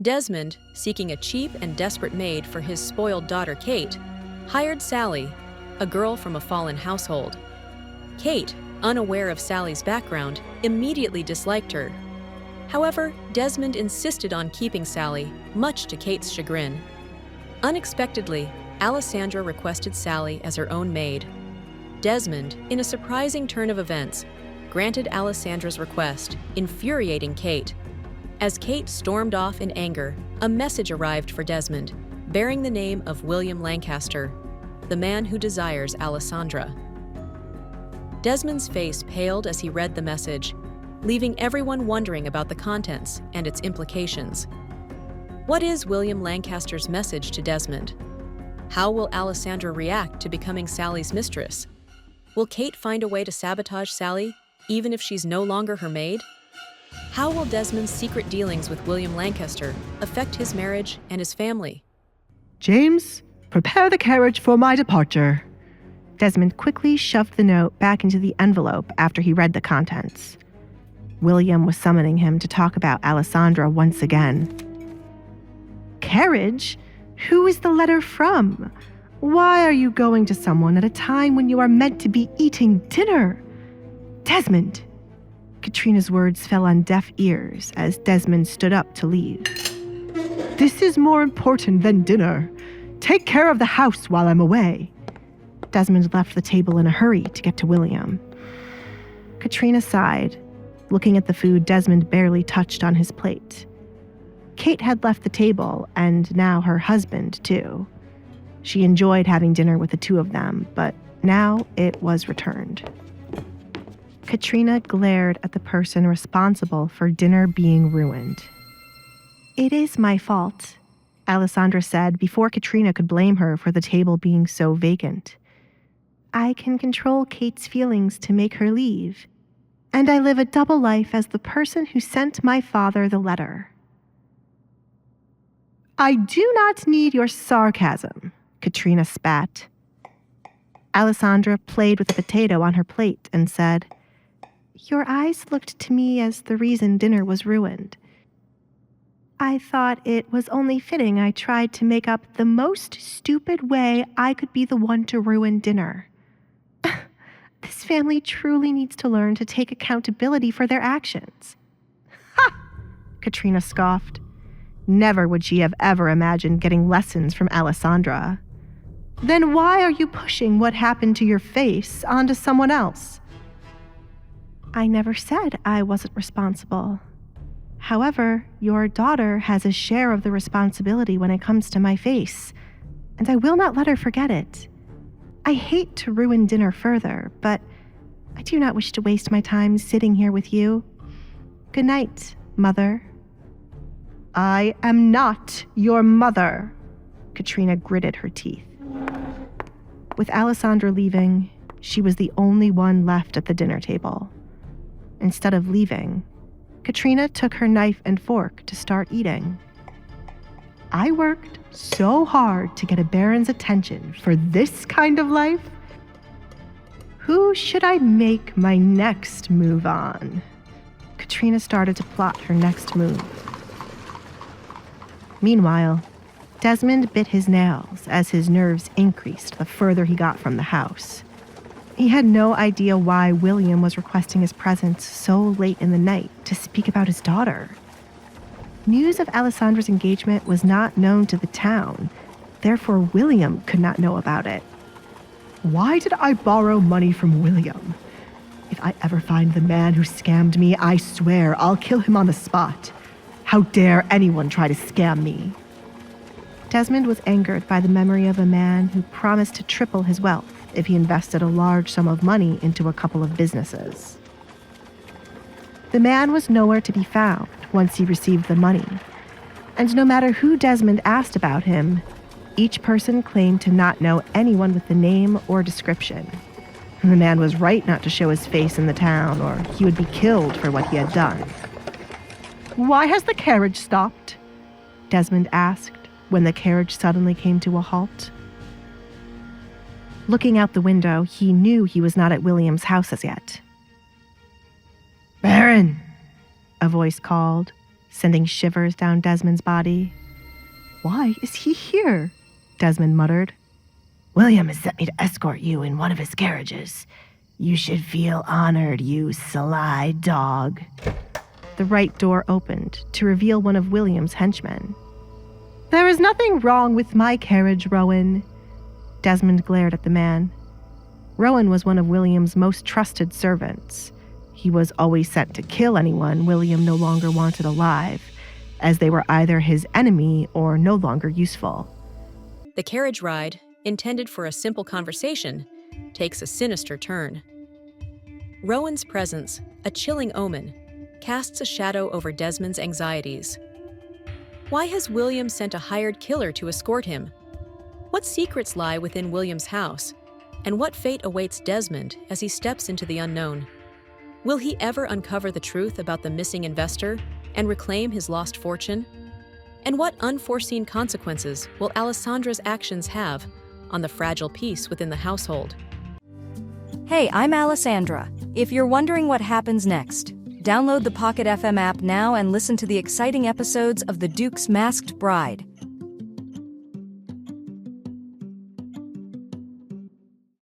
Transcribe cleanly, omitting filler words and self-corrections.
Desmond, seeking a cheap and desperate maid for his spoiled daughter Kate, hired Sally, a girl from a fallen household. Kate, unaware of Sally's background, immediately disliked her. However, Desmond insisted on keeping Sally, much to Kate's chagrin. Unexpectedly, Alessandra requested Sally as her own maid. Desmond, in a surprising turn of events, granted Alessandra's request, infuriating Kate. As Kate stormed off in anger, a message arrived for Desmond, bearing the name of William Lancaster, the man who desires Alessandra. Desmond's face paled as he read the message, leaving everyone wondering about the contents and its implications. What is William Lancaster's message to Desmond? How will Alessandra react to becoming Sally's mistress? Will Kate find a way to sabotage Sally, even if she's no longer her maid? How will Desmond's secret dealings with William Lancaster affect his marriage and his family? James, prepare the carriage for my departure. Desmond quickly shoved the note back into the envelope after he read the contents. William was summoning him to talk about Alessandra once again. Carriage? Who is the letter from? Why are you going to someone at a time when you are meant to be eating dinner? Desmond! Katrina's words fell on deaf ears as Desmond stood up to leave. This is more important than dinner. Take care of the house while I'm away. Desmond left the table in a hurry to get to William. Katrina sighed, looking at the food Desmond barely touched on his plate. Kate had left the table, and now her husband, too. She enjoyed having dinner with the two of them, but now it was returned. Katrina glared at the person responsible for dinner being ruined. It is my fault, Alessandra said before Katrina could blame her for the table being so vacant. I can control Kate's feelings to make her leave, and I live a double life as the person who sent my father the letter. I do not need your sarcasm, Katrina spat. Alessandra played with a potato on her plate and said, Your eyes looked to me as the reason dinner was ruined. I thought it was only fitting I tried to make up the most stupid way I could be the one to ruin dinner. This family truly needs to learn to take accountability for their actions. Ha! Katrina scoffed. Never would she have ever imagined getting lessons from Alessandra. Then why are you pushing what happened to your face onto someone else? I never said I wasn't responsible. However, your daughter has a share of the responsibility when it comes to my face, and I will not let her forget it. I hate to ruin dinner further, but I do not wish to waste my time sitting here with you. Good night, Mother. I am not your mother, Katrina gritted her teeth. With Alessandra leaving, she was the only one left at the dinner table. Instead of leaving, Katrina took her knife and fork to start eating. I worked so hard to get a baron's attention for this kind of life. Who should I make my next move on? Katrina started to plot her next move. Meanwhile, Desmond bit his nails as his nerves increased the further he got from the house. He had no idea why William was requesting his presence so late in the night to speak about his daughter. News of Alessandra's engagement was not known to the town, therefore William could not know about it. Why did I borrow money from William? If I ever find the man who scammed me, I swear I'll kill him on the spot. How dare anyone try to scam me? Desmond was angered by the memory of a man who promised to triple his wealth if he invested a large sum of money into a couple of businesses. The man was nowhere to be found once he received the money, and no matter who Desmond asked about him, each person claimed to not know anyone with the name or description. And the man was right not to show his face in the town, or he would be killed for what he had done. Why has the carriage stopped? Desmond asked when the carriage suddenly came to a halt. Looking out the window, he knew he was not at William's house as yet. Baron, a voice called, sending shivers down Desmond's body. "Why is he here?" Desmond muttered. "William has sent me to escort you in one of his carriages. You should feel honored, you sly dog." The right door opened to reveal one of William's henchmen. "There is nothing wrong with my carriage, Rowan." Desmond glared at the man. Rowan was one of William's most trusted servants. He was always sent to kill anyone William no longer wanted alive, as they were either his enemy or no longer useful. The carriage ride, intended for a simple conversation, takes a sinister turn. Rowan's presence, a chilling omen, casts a shadow over Desmond's anxieties. Why has William sent a hired killer to escort him? What secrets lie within William's house? And what fate awaits Desmond as he steps into the unknown? Will he ever uncover the truth about the missing investor and reclaim his lost fortune? And what unforeseen consequences will Alessandra's actions have on the fragile peace within the household? Hey, I'm Alessandra. If you're wondering what happens next, download the Pocket FM app now and listen to the exciting episodes of The Duke's Masked Bride.